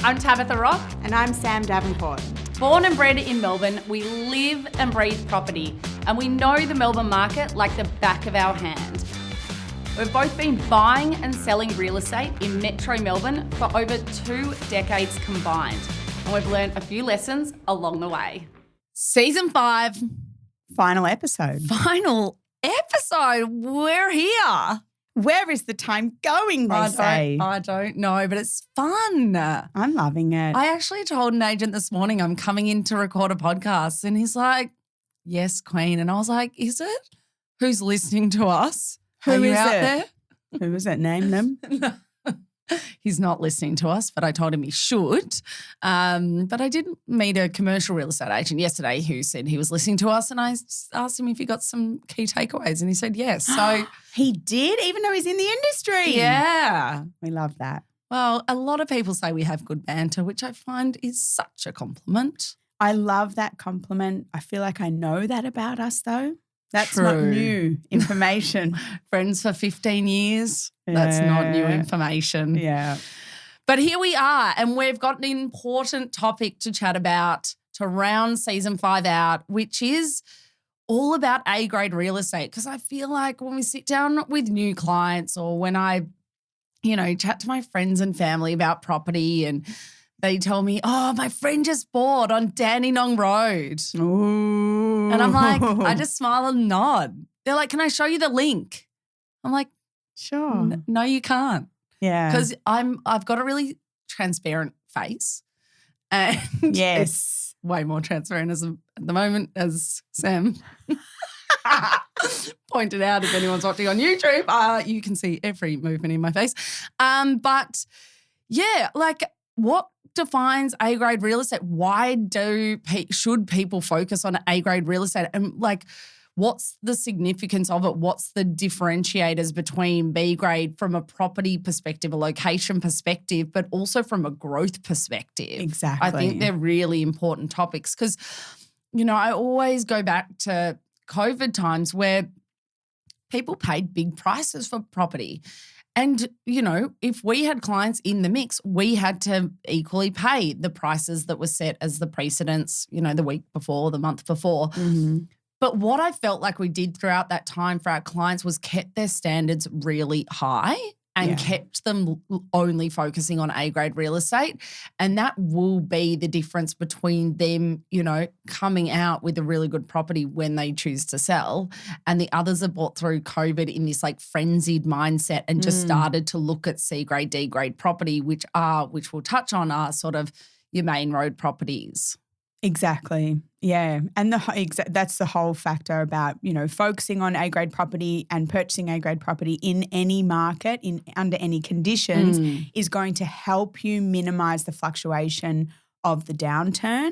I'm Tabitha Rock. And I'm Sam Davenport. Born and bred in Melbourne, we live and breathe property, and we know the Melbourne market like the back of our hand. We've both been buying and selling real estate in Metro Melbourne for over 2 decades combined, and we've learned a few lessons along the way. Season 5. Final episode. We're here. Where is the time going, they say? I don't know, but it's fun. I'm loving it. I actually told an agent this morning I'm coming in to record a podcast, and he's like, yes, Queen. And I was like, is it? Who's listening to us? Who is out it? there? Who is it? Name them. He's not listening to us, but I told him he should. But I did meet a commercial real estate agent yesterday who said he was listening to us, and I asked him if he got some key takeaways, and he said yes. So he did, even though he's in the industry. Yeah. We love that. Well, a lot of people say we have good banter, which I find is such a compliment. I love that compliment. I feel like I know that about us, though. That's True. not new information. Friends for 15 years. That's not new information. Yeah. But here we are, and we've got an important topic to chat about to round season 5 out, which is all about A-grade real estate. Because I feel like when we sit down with new clients, or when I, chat to my friends and family about property, and they tell me, oh, my friend just bought on Dandenong Road. Ooh. And I'm like, I just smile and nod. They're like, can I show you the link? I'm like, sure. No, you can't. Yeah. Because I've got a really transparent face. And yes. It's way more transparent at the moment, as Sam pointed out. If anyone's watching on YouTube, you can see every movement in my face. But yeah, like, what defines A-grade real estate? Why should people focus on A-grade real estate? And like, what's the significance of it? What's the differentiators between B-grade from a property perspective, a location perspective, but also from a growth perspective? Exactly. I think they're really important topics because, I always go back to COVID times where people paid big prices for property. And, if we had clients in the mix, we had to equally pay the prices that were set as the precedents, the week before, the month before. Mm-hmm. But what I felt like we did throughout that time for our clients was kept their standards really high and kept them only focusing on A-grade real estate. And that will be the difference between them, coming out with a really good property when they choose to sell, and the others are bought through COVID in this like frenzied mindset and just started to look at C-grade, D-grade property, which we'll touch on, are sort of your main road properties. Exactly. Yeah. And that's the whole factor about, focusing on A-grade property and purchasing A-grade property in any market, under any conditions, is going to help you minimize the fluctuation of the downturn,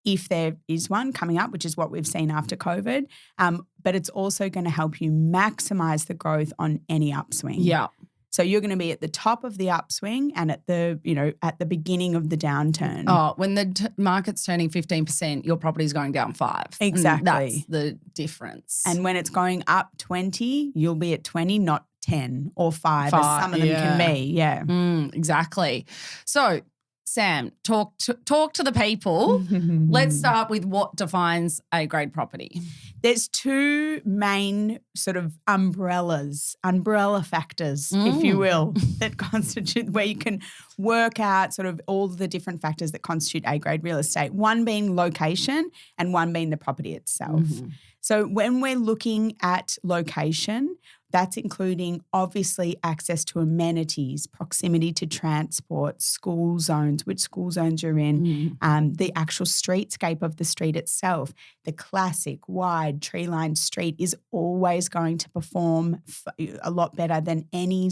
if there is one coming up, which is what we've seen after COVID. But it's also going to help you maximize the growth on any upswing. Yeah. So you're going to be at the top of the upswing and at the beginning of the downturn. Oh, when the market's turning 15%, your property's going down 5%. Exactly. And that's the difference. And when it's going up 20, you'll be at 20, not 10 or 5 as some of them can be. Yeah. Exactly. So, Sam, talk to the people. Let's start with what defines A-grade property. There's 2 main sort of umbrella factors, if you will, that constitute where you can work out sort of all the different factors that constitute A-grade real estate. One being location and one being the property itself. So when we're looking at location, that's including obviously access to amenities, proximity to transport, school zones, which school zones you're in, the actual streetscape of the street itself. The classic wide tree-lined street is always going to perform a lot better than any,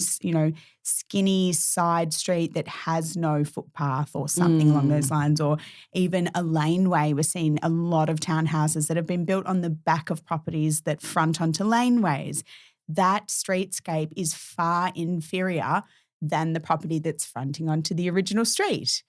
skinny side street that has no footpath or something along those lines, or even a laneway. We're seeing a lot of townhouses that have been built on the back of properties that front onto laneways. That streetscape is far inferior than the property that's fronting onto the original street.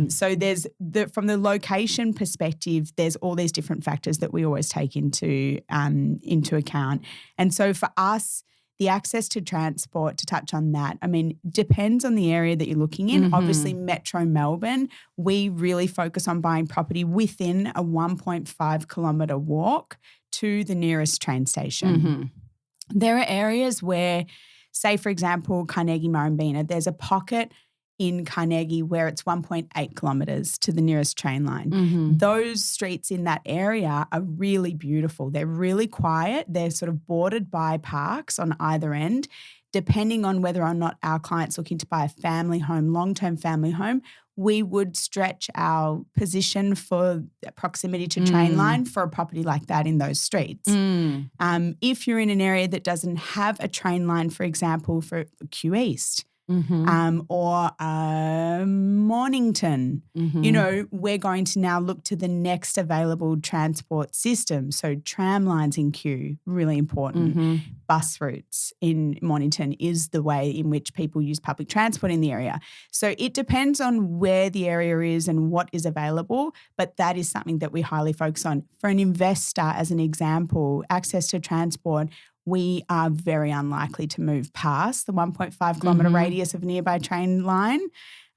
So there's from the location perspective, there's all these different factors that we always take into account. And so for us, the access to transport, to touch on that, I mean, depends on the area that you're looking in. Obviously, Metro Melbourne, we really focus on buying property within a 1.5 kilometre walk to the nearest train station. There are areas where, say, for example, Carnegie Murrumbeena, there's a pocket in Carnegie where it's 1.8 kilometres to the nearest train line. Those streets in that area are really beautiful. They're really quiet. They're sort of bordered by parks on either end. Depending on whether or not our client's looking to buy a family home, long-term family home, we would stretch our position for proximity to train line for a property like that in those streets. If you're in an area that doesn't have a train line, for example, for Q East, or Mornington, you know, we're going to now look to the next available transport system. So tram lines in Kew, really important. Bus routes in Mornington is the way in which people use public transport in the area. So it depends on where the area is and what is available, but that is something that we highly focus on. For an investor, as an example, access to transport, we are very unlikely to move past the 1.5 kilometre radius of a nearby train line.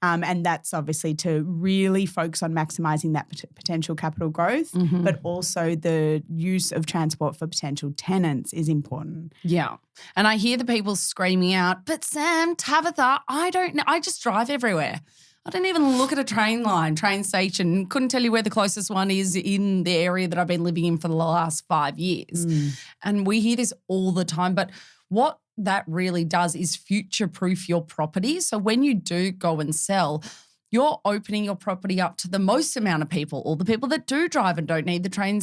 And that's obviously to really focus on maximising that potential capital growth, but also the use of transport for potential tenants is important. Yeah. And I hear the people screaming out, but Sam, Tabitha, I don't know. I just drive everywhere. I don't even look at a train station. Couldn't tell you where the closest one is in the area that I've been living in for the last 5 years. And we hear this all the time. But what that really does is future-proof your property. So when you do go and sell, you're opening your property up to the most amount of people, all the people that do drive and don't need the train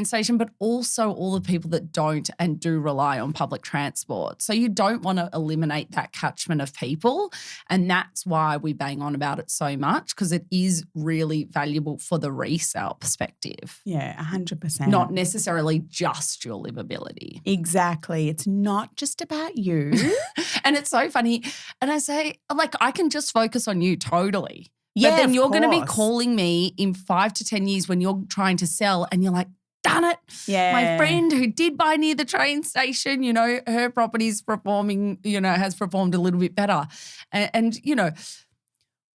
station, but also all the people that don't and do rely on public transport. So you don't want to eliminate that catchment of people. And that's why we bang on about it so much, because it is really valuable for the resale perspective. Yeah, 100%. Not necessarily just your livability. Exactly. It's not just about you. And it's so funny. And I say, like, I can just focus on you totally. Yeah, but then you're going to be course. calling me in 5 to 10 years when you're trying to sell and you're like, done it. Yeah. My friend who did buy near the train station, you know, her property's performing, you know, has performed a little bit better. And you know,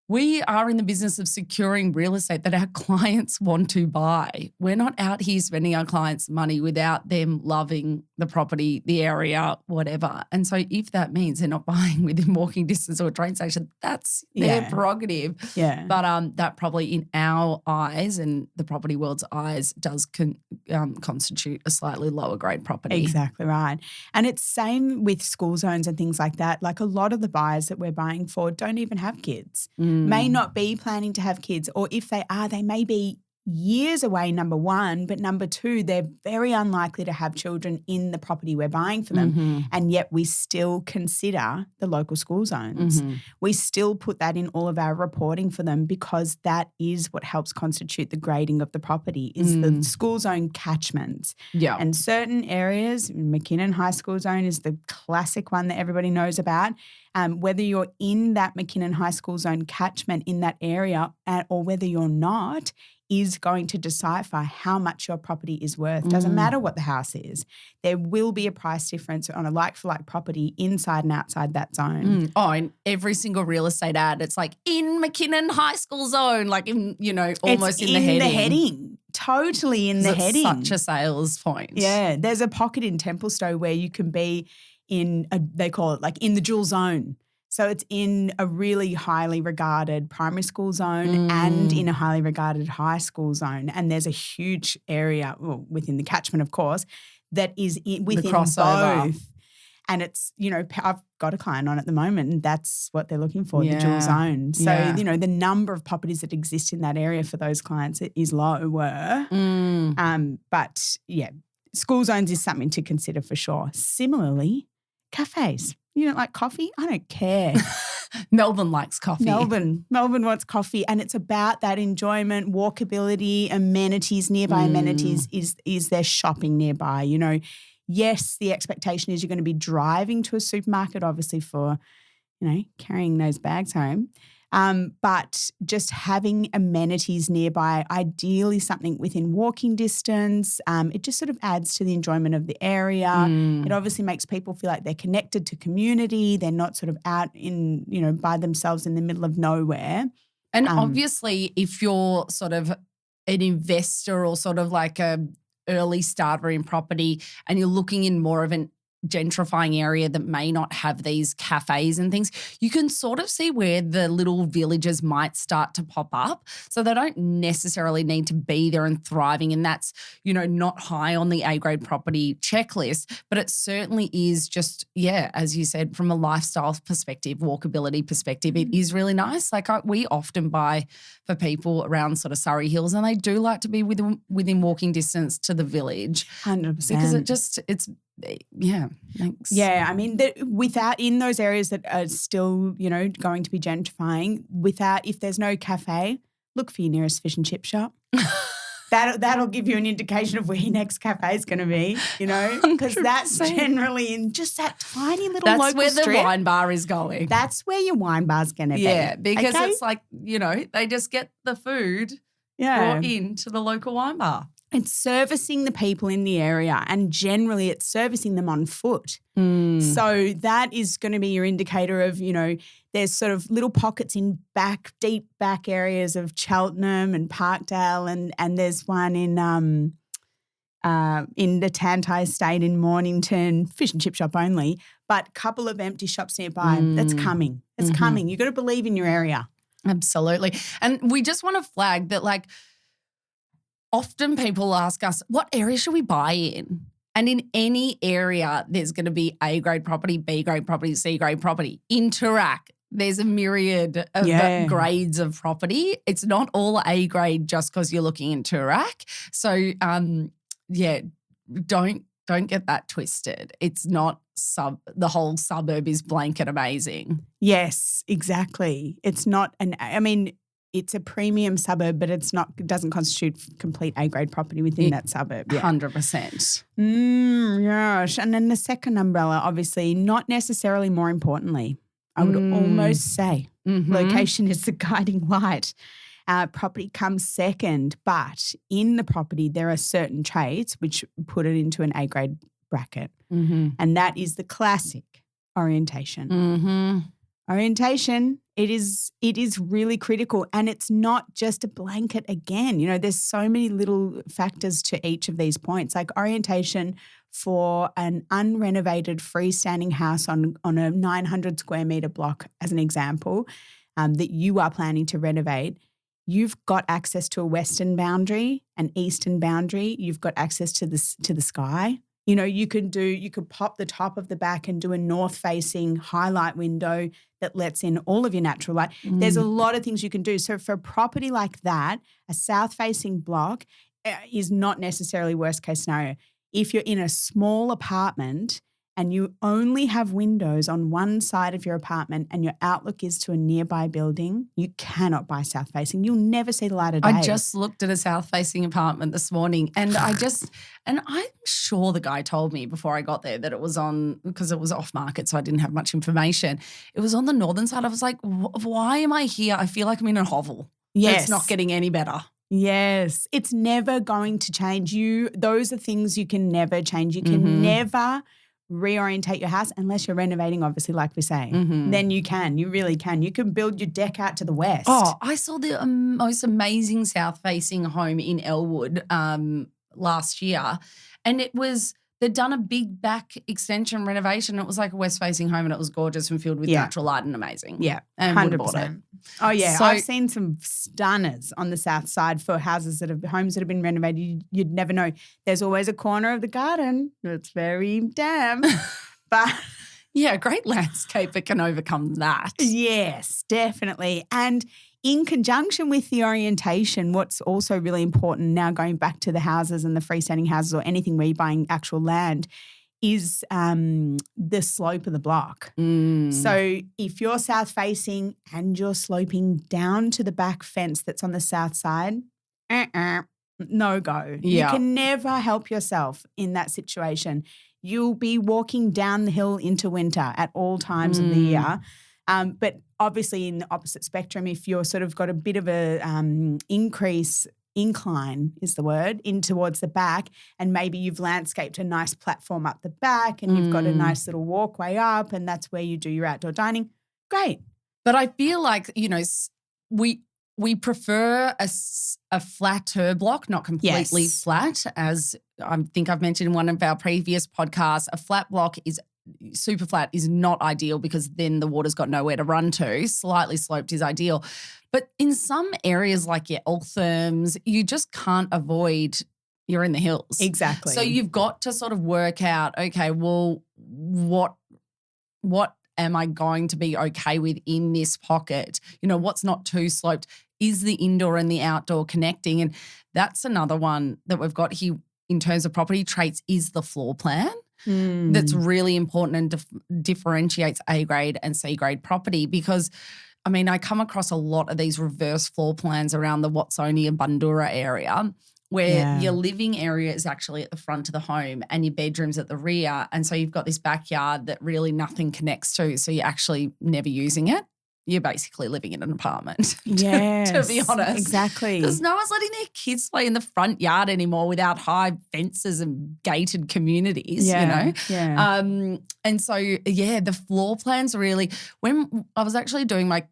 we are in the business of securing real estate that our clients want to buy. We're not out here spending our clients' money without them loving the property, the area, whatever. And so if that means they're not buying within walking distance or a train station, that's their prerogative. Yeah. But that probably in our eyes and the property world's eyes does constitute a slightly lower grade property. Exactly right. And it's same with school zones and things like that. Like a lot of the buyers that we're buying for don't even have kids. May not be planning to have kids, or if they are, they may be years away, number one, but number two, they're very unlikely to have children in the property we're buying for them. And yet we still consider the local school zones. We still put that in all of our reporting for them because that is what helps constitute the grading of the property is the school zone catchments. Yeah. And certain areas, McKinnon High School Zone is the classic one that everybody knows about. Whether you're in that McKinnon High School Zone catchment in that area or whether you're not, is going to decipher how much your property is worth. Doesn't matter what the house is. There will be a price difference on a like-for-like property inside and outside that zone. Oh, in every single real estate ad, it's like in McKinnon High School Zone, like in, you know, almost it's in the heading. the heading. Totally in the It's heading. such a sales point. Yeah. There's a pocket in Templestowe where you can be in, they call it like in the dual zone. So it's in a really highly regarded primary school zone and in a highly regarded high school zone. And there's a huge area, well, within the catchment, of course, that is within both. And it's, you know, I've got a client on at the moment and that's what they're looking for, the dual zone. So, you know, the number of properties that exist in that area for those clients is lower. But, yeah, school zones is something to consider for sure. Similarly, cafes. You don't like coffee? I don't care. Melbourne likes coffee. Melbourne wants coffee, and it's about that enjoyment, walkability, amenities, nearby amenities. Is there shopping nearby? You know, yes, the expectation is you're going to be driving to a supermarket, obviously for, you know, carrying those bags home. But just having amenities nearby, ideally something within walking distance, it just sort of adds to the enjoyment of the area. It obviously makes people feel like they're connected to community. They're not sort of out in, by themselves in the middle of nowhere. And obviously, if you're sort of an investor or sort of like a early starter in property and you're looking in more of an gentrifying area that may not have these cafes and things, you can sort of see where the little villages might start to pop up. So they don't necessarily need to be there and thriving. And that's, not high on the A-grade property checklist, but it certainly is just, as you said, from a lifestyle perspective, walkability perspective, it is really nice. Like we often buy for people around sort of Surrey Hills and they do like to be within walking distance to the village. 100%. Because thanks. Yeah, I mean, in those areas that are still, going to be gentrifying, if there's no cafe, look for your nearest fish and chip shop. That'll give you an indication of where your next cafe is going to be, because that's generally in just that tiny little local strip. That's where the wine bar is going. That's where your wine bar's going to be. Yeah, because it's like, they just get the food brought into the local wine bar. It's servicing the people in the area, and generally it's servicing them on foot. So that is going to be your indicator of, there's sort of little pockets in deep back areas of Cheltenham and Parkdale, and there's one in the Tantai Estate in Mornington, fish and chip shop only, but a couple of empty shops nearby. That's coming. It's coming. You've got to believe in your area. Absolutely. And we just want to flag that, like, often people ask us, what area should we buy in? And in any area, there's going to be A-grade property, B-grade property, C-grade property. Interact. There's a myriad of grades of property. It's not all A-grade just because you're looking into Iraq. So, don't get that twisted. It's not the whole suburb is blanket amazing. Yes, exactly. It's not it's a premium suburb, but it doesn't constitute complete A-grade property within that suburb. 100%. Yes. And then the second umbrella, obviously, not necessarily more importantly, I would almost say location is the guiding light. Property comes second, but in the property there are certain traits which put it into an A-grade bracket, and that is the classic orientation. Orientation, it is really critical, and it's not just a blanket again. There's so many little factors to each of these points. Like orientation for an unrenovated freestanding house on a 900 square metre block, as an example, that you are planning to renovate, you've got access to a western boundary, an eastern boundary. You've got access to the sky. You could pop the top of the back and do a north-facing highlight window that lets in all of your natural light. There's a lot of things you can do. So for a property like that, a south-facing block is not necessarily worst-case scenario. If you're in a small apartment and you only have windows on one side of your apartment and your outlook is to a nearby building, you cannot buy south-facing. You'll never see the light of day. I just looked at a south-facing apartment this morning and and I'm sure the guy told me before I got there that it was on, because it was off market, so I didn't have much information. It was on the northern side. I was like, why am I here? I feel like I'm in a hovel. Yes. It's not getting any better. Yes. It's never going to change. Those are things you can never change. You can never reorientate your house unless you're renovating, obviously, like we're saying. Then you really can. You can build your deck out to the west. Oh, I saw the most amazing south-facing home in Elwood last year, and they'd done a big back extension renovation. It was like a west-facing home and it was gorgeous and filled with natural light and amazing. Yeah, and 100%. Oh, yeah. So, I've seen some stunners on the south side for homes that have been renovated. You'd never know. There's always a corner of the garden that's very damp. But yeah, a great landscaper can overcome that. Yes, definitely. And in conjunction with the orientation, what's also really important now, going back to the houses and the freestanding houses or anything where you're buying actual land, is the slope of the block. So if you're south-facing and you're sloping down to the back fence that's on the south side, no go. Yeah. You can never help yourself in that situation. You'll be walking down the hill into winter at all times of the year. But obviously in the opposite spectrum, if you're sort of got a bit of a incline is the word, in towards the back, and maybe you've landscaped a nice platform up the back and you've got a nice little walkway up and that's where you do your outdoor dining, great. But I feel like, we prefer a flatter block, not completely flat, as I think I've mentioned in one of our previous podcasts. A flat block is super flat is not ideal because then the water's got nowhere to run to. Slightly sloped is ideal. But in some areas like your Eltherms, you just can't avoid you're in the hills. Exactly. So you've got to sort of work out, okay, well, what am I going to be okay with in this pocket? What's not too sloped? Is the indoor and the outdoor connecting? And that's another one that we've got here in terms of property traits is the floor plan. That's really important and differentiates A-grade and C-grade property because, I come across a lot of these reverse floor plans around the Watsoni and Bundoora area where your living area is actually at the front of the home and your bedroom's at the rear. And so you've got this backyard that really nothing connects to, so you're actually never using it. You're basically living in an apartment, to be honest. Exactly. Because no one's letting their kids play in the front yard anymore without high fences and gated communities, Yeah. And so, the floor plans really – when I was actually doing my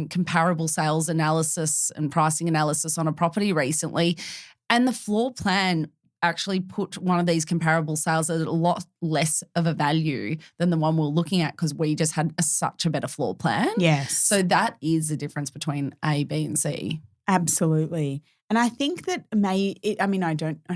comparable sales analysis and pricing analysis on a property recently, and the floor plan actually put one of these comparable sales at a lot less of a value than the one we're looking at because we just had such a better floor plan. Yes. So that is the difference between A, B, and C. Absolutely. And I think that I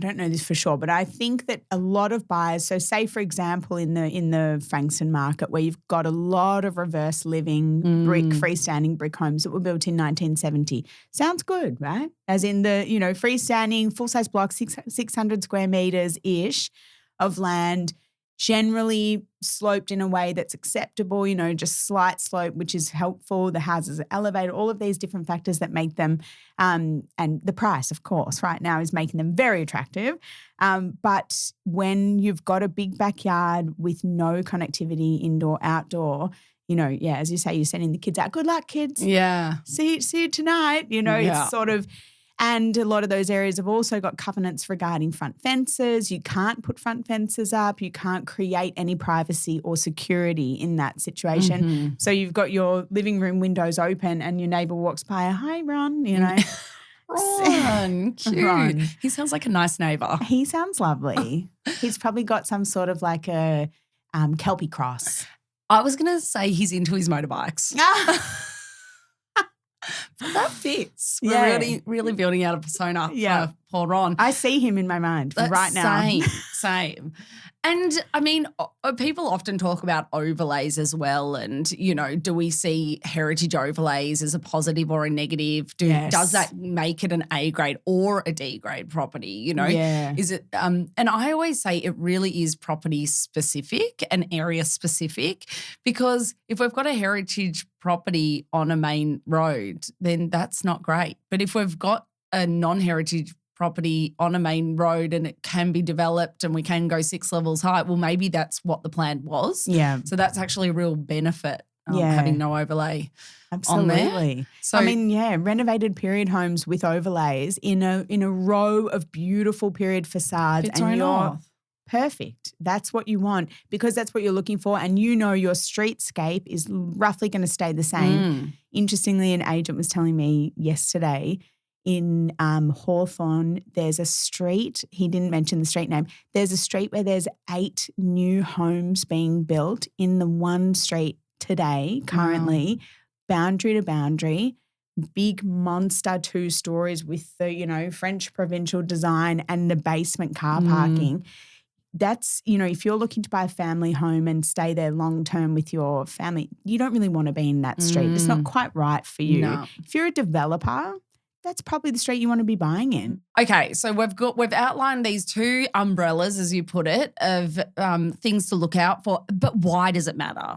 don't know this for sure, but I think that a lot of buyers, so say for example in the Frankston market where you've got a lot of reverse living freestanding brick homes that were built in 1970. Sounds good, right? As in the, freestanding full-size block, 600 square meters-ish of land, generally sloped in a way that's acceptable, just slight slope, which is helpful. The houses are elevated, all of these different factors that make them, and the price, of course, right now is making them very attractive. But when you've got a big backyard with no connectivity, indoor, outdoor, as you say, you're sending the kids out. Good luck, kids. Yeah. See you tonight. It's sort of. And a lot of those areas have also got covenants regarding front fences. You can't put front fences up. You can't create any privacy or security in that situation. So you've got your living room windows open and your neighbour walks by, hi, Ron, Ron, cute. Ron. He sounds like a nice neighbour. He sounds lovely. He's probably got some sort of like a Kelpie cross. I was going to say he's into his motorbikes. That fits. We're really, really building out a persona for poor Ron. I see him in my mind right now. Same. And people often talk about overlays as well. And, do we see heritage overlays as a positive or a negative? Does that make it an A grade or a D grade property? Is it? And I always say it really is property specific and area specific, because if we've got a heritage property on a main road, then that's not great. But if we've got a non-heritage property on a main road and it can be developed and we can go 6 levels high, well, maybe that's what the plan was. Yeah. So that's actually a real benefit having no overlay. Absolutely. On there. So, renovated period homes with overlays in a row of beautiful period facades, and you're perfect. That's what you want, because that's what you're looking for, and your streetscape is roughly going to stay the same. Interestingly, an agent was telling me yesterday, in Hawthorne, there's a street, he didn't mention the street name, there's a street where there's 8 new homes being built in the one street today, currently, boundary to boundary, big monster 2 stories with the, French provincial design and the basement car parking. That's, if you're looking to buy a family home and stay there long term with your family, you don't really want to be in that street. It's not quite right for you. No. If you're a developer, that's probably the street you want to be buying in. Okay, so we've outlined these 2 umbrellas, as you put it, of things to look out for. But why does it matter?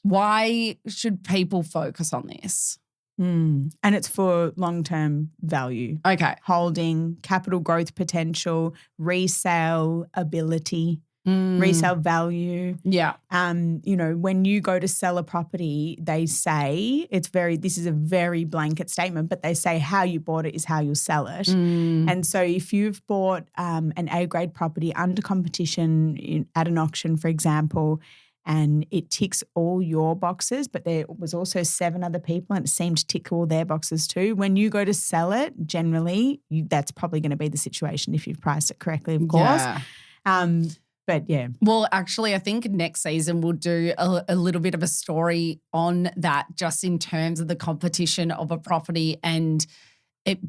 Why should people focus on this? And it's for long-term value. Okay. Holding, capital growth potential, resale ability. resale value. Yeah. You know, when you go to sell a property, they say this is a very blanket statement, but they say how you bought it is how you'll sell it. And so if you've bought an A-grade property under competition at an auction, for example, and it ticks all your boxes, but there was also 7 other people and it seemed to tick all their boxes too. When you go to sell it, generally, that's probably going to be the situation if you've priced it correctly, of course. Yeah. But yeah. Well, actually, I think next season we'll do a little bit of a story on that, just in terms of the competition of a property, and it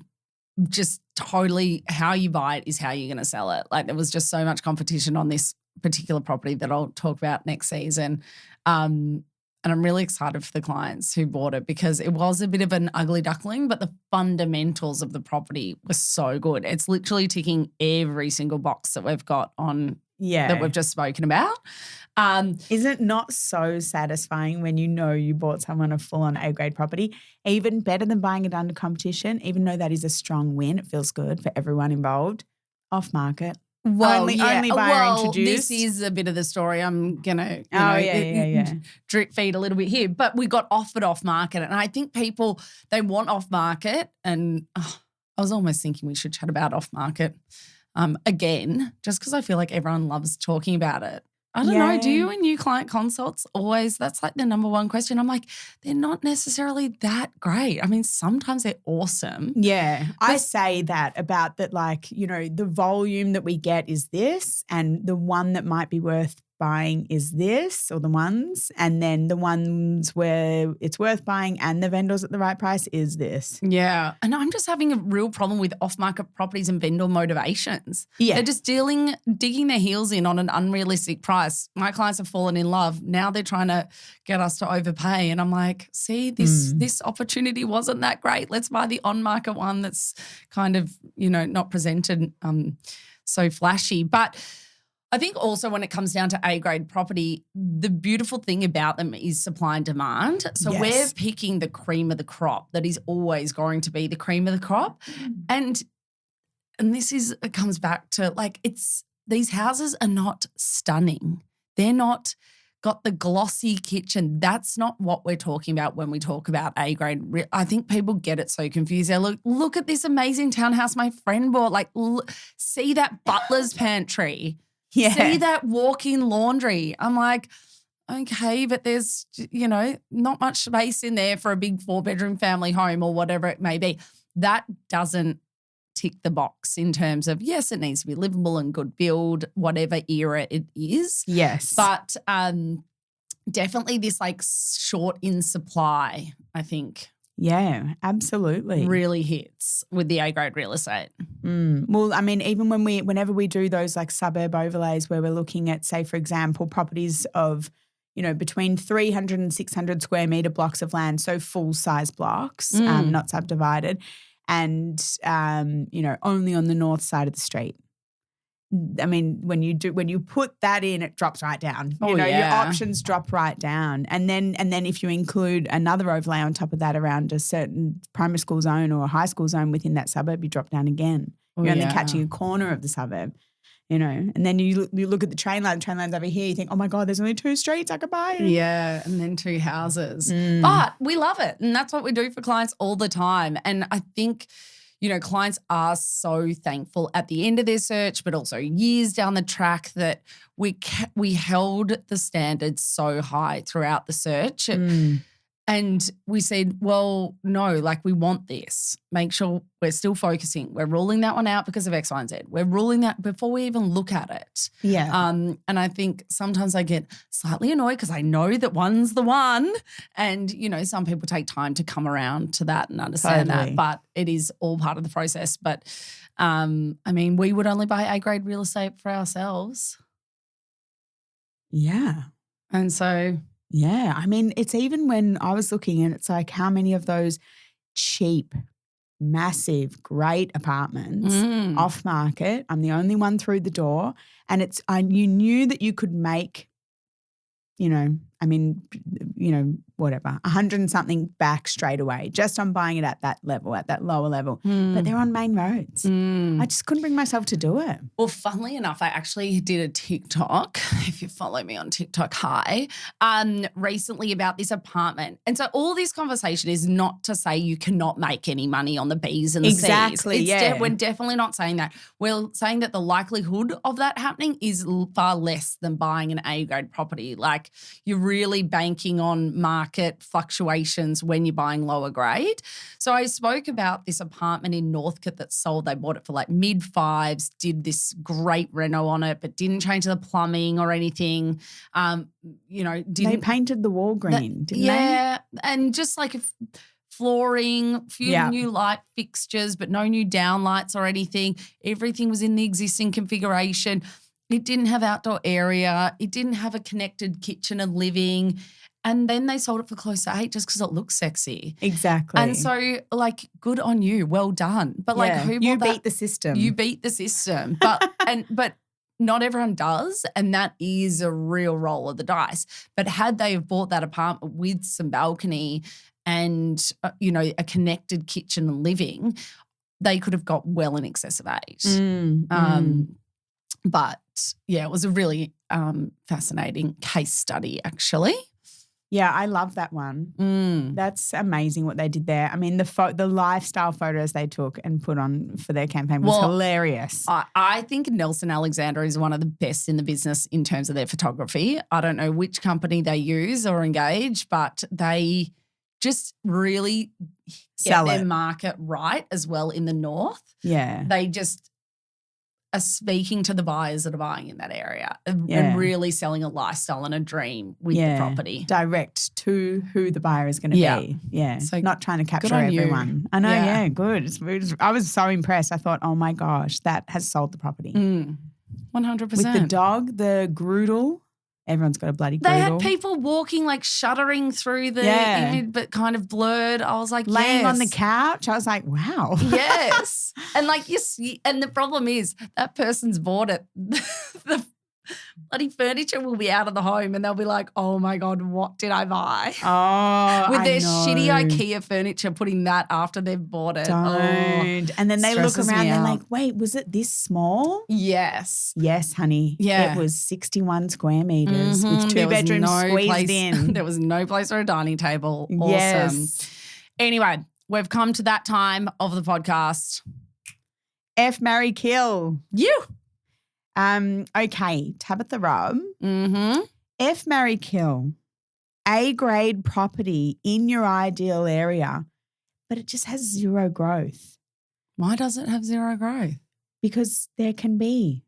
just totally how you buy it is how you're going to sell it. Like, there was just so much competition on this particular property that I'll talk about next season. And I'm really excited for the clients who bought it, because it was a bit of an ugly duckling, but the fundamentals of the property were so good. It's literally ticking every single box that we've got on that we've just spoken about. Is it not so satisfying when you know you bought someone a full-on A-grade property? Even better than buying it under competition, even though that is a strong win. It feels good for everyone involved. Off market. Well, only buyer introduced. This is a bit of the story. I'm going to drip feed a little bit here. But we got offered off market. And I think people, they want off market. And I was almost thinking we should chat about off market again, just because I feel like everyone loves talking about it. I don't know. Do you in new client consults always, that's like the number one question. I'm like, they're not necessarily that great. I mean, sometimes they're awesome. Yeah. I say that about that, like, you know, the volume that we get is this, and the one that might be worth buying is this, or the ones, and then the ones where it's worth buying and the vendor's at the right price is this. Yeah. And I'm just having a real problem with off-market properties and vendor motivations. Yeah. They're just digging their heels in on an unrealistic price. My clients have fallen in love. Now they're trying to get us to overpay. And I'm like, see, this opportunity wasn't that great. Let's buy the on-market one that's kind of, you know, not presented so flashy. But I think also when it comes down to A-grade property, the beautiful thing about them is supply and demand. So we're picking the cream of the crop that is always going to be the cream of the crop. And it comes back to, like, these houses are not stunning. They're not got the glossy kitchen. That's not what we're talking about when we talk about A-grade. I think people get it so confused. They look at this amazing townhouse my friend bought. Like, see that butler's pantry. Yeah. See that walk-in laundry. I'm like, okay, but there's, you know, not much space in there for a big 4-bedroom family home or whatever it may be. That doesn't tick the box in terms of, yes, it needs to be livable and good build, whatever era it is. Yes. But definitely this, like, short in supply, I think. Yeah, absolutely. Really hits with the A-grade real estate. Well, I mean, even whenever we do those, like, suburb overlays where we're looking at, say, for example, properties of, you know, between 300 and 600 square metre blocks of land, so full-size blocks, not subdivided, and, you know, only on the north side of the street. I mean, when you put that in, it drops right down. Your options drop right down. And then if you include another overlay on top of that around a certain primary school zone or a high school zone within that suburb, you drop down again. You're only catching a corner of the suburb, you know. And then you look at the train line's over here, you think, oh my God, there's only 2 streets I could buy. Yeah, and then 2 houses. But we love it. And that's what we do for clients all the time. And I think, you know, clients are so thankful at the end of their search, but also years down the track, that we held the standards so high throughout the search. And we said, well, no, like, we want this. Make sure we're still focusing. We're ruling that one out because of X, Y, and Z. We're ruling that before we even look at it. Yeah. And I think sometimes I get slightly annoyed because I know that one's the one. And, you know, some people take time to come around to that and understand that. But it is all part of the process. But, I mean, we would only buy A-grade real estate for ourselves. Yeah. And so... yeah, I mean, it's even when I was looking and it's like, how many of those cheap, massive, great apartments off market, I'm the only one through the door, and you knew that you could make, you know, I mean, whatever, 100 and something back straight away just on buying it at that level, at that lower level. But they're on main roads. I just couldn't bring myself to do it. Well, funnily enough, I actually did a TikTok, if you follow me on TikTok, recently about this apartment. And so all this conversation is not to say you cannot make any money on the B's and the C's. Exactly, We're definitely not saying that. We're saying that the likelihood of that happening is far less than buying an A-grade property. Like, you're really banking on market fluctuations when you're buying lower grade. So I spoke about this apartment in Northcote that sold. They bought it for like mid-5s, did this great reno on it, but didn't change the plumbing or anything. They painted the wall green, didn't they? Yeah, and just like flooring, few new light fixtures, but no new downlights or anything. Everything was in the existing configuration. It didn't have outdoor area. It didn't have a connected kitchen and living. And then they sold it for close to 8 just because it looks sexy. Exactly. And so, like, good on you. Well done. But, like, who you beat the system. You beat the system. But but not everyone does, and that is a real roll of the dice. But had they have bought that apartment with some balcony and, a connected kitchen and living, they could have got well in excess of 8. But, yeah, it was a really fascinating case study, actually. Yeah, I love that one. That's amazing what they did there. I mean, the lifestyle photos they took and put on for their campaign was hilarious. I think Nelson Alexander is one of the best in the business in terms of their photography. I don't know which company they use or engage, but they just really get their market right as well in the north. Yeah. They just are speaking to the buyers that are buying in that area and really selling a lifestyle and a dream with the property. Direct to who the buyer is going to be. Yeah. So not trying to capture everyone. I know, good. I was so impressed. I thought, oh my gosh, that has sold the property. 100%. With the dog, the Groodle. Everyone's got a bloody Groodle. They had people walking, like shuddering through the image, but kind of blurred. I was like, laying on the couch. I was like, wow. Yes. And like, and the problem is that person's bought it. The bloody furniture will be out of the home and they'll be like, oh my God, what did I buy? Oh, with their shitty IKEA furniture, putting that after they've bought it. And then they look around and they're like, wait, was it this small? Yes. Yes, honey. Yeah. It was 61 square meters with 2 bedrooms squeezed in. There was no place for a dining table. Yes. Awesome. Anyway, we've come to that time of the podcast. F, marry, kill. You. Okay, Tabitha Rub. F, marry, kill. A-grade property in your ideal area, but it just has 0 growth. Why does it have 0 growth? Because there can be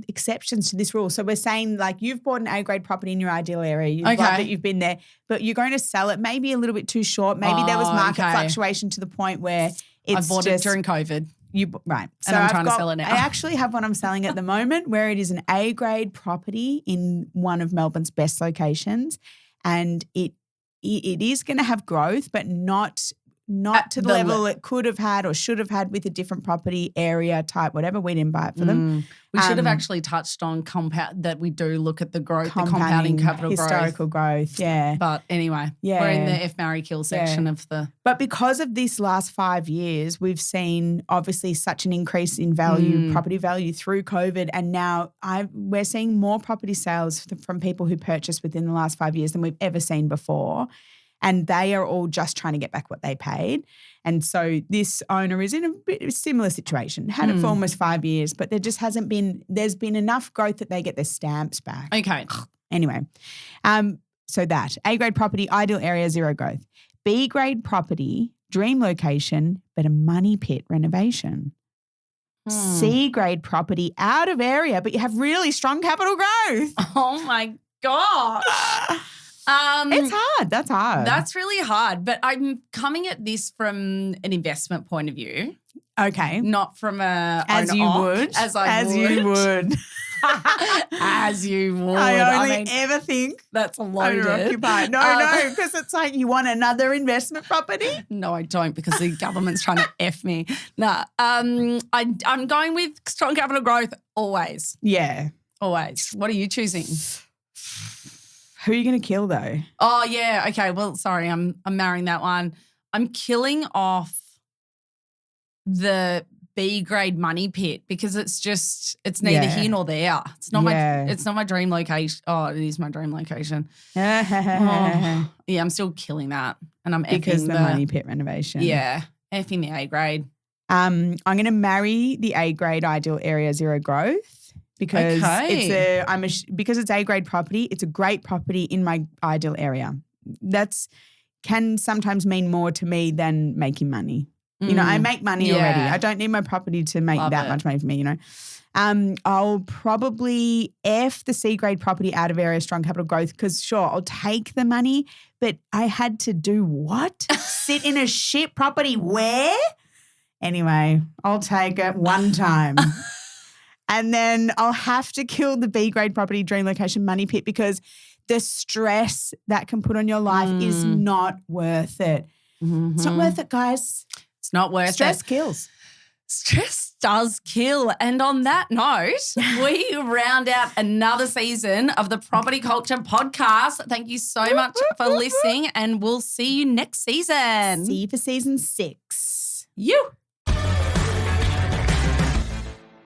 exceptions to this rule. So we're saying like you've bought an A-grade property in your ideal area. You love that you've been there, but you're going to sell it maybe a little bit too short. Maybe there was market fluctuation to the point where it's I bought it during COVID. Right. So I'm trying to sell it now. I actually have one I'm selling at the moment where it is an A-grade property in one of Melbourne's best locations, and it is going to have growth, but not to the level it could have had or should have had with a different property area type, whatever. We didn't buy it for them. We should have actually touched on that we do look at the growth, the compounding capital historical growth. Yeah. But anyway, we're in the F, marry, kill section of the. But because of this last 5 years, we've seen obviously such an increase in value, property value through COVID. And now we're seeing more property sales from people who purchased within the last 5 years than we've ever seen before. And they are all just trying to get back what they paid. And so this owner is in a bit of a similar situation, had it for almost 5 years, but there just hasn't been, there's been enough growth that they get their stamps back. Okay. Anyway, so that A-grade property, ideal area, 0 growth. B-grade property, dream location, but a money pit renovation. C-grade property, out of area, but you have really strong capital growth. Oh my gosh. It's hard. That's hard. That's really hard. But I'm coming at this from an investment point of view. Okay. Not from a As you would. As you would. As you would. I only ever think that's loaded. Occupied. No, because it's like you want another investment property. No, I don't, because the government's trying to F me. Nah, I'm going with strong capital growth always. Yeah. Always. What are you choosing? Who are you going to kill though? Oh, yeah. Okay. Well, sorry. I'm marrying that one. I'm killing off the B grade money pit because it's neither here nor there. It's not my dream location. Oh, it is my dream location. Yeah, I'm still killing that. And I'm because effing the money pit renovation. Yeah. Effing the A grade. I'm going to marry the A grade ideal area zero growth because because it's A grade property. It's a great property in my ideal area. That's can sometimes mean more to me than making money. You know, I make money already. I don't need my property to make much money for me, you know. I'll probably F the C grade property out of area strong capital growth because sure, I'll take the money, but I had to do what? Sit in a shit property where? Anyway, I'll take it one time. And then I'll have to kill the B grade property dream location money pit because the stress that can put on your life is not worth it. Mm-hmm. It's not worth it, guys. It's not worth Stress kills. Stress does kill. And on that note, we round out another season of the Property Culture Podcast. Thank you so much for listening and we'll see you next season. See you for season 6. You.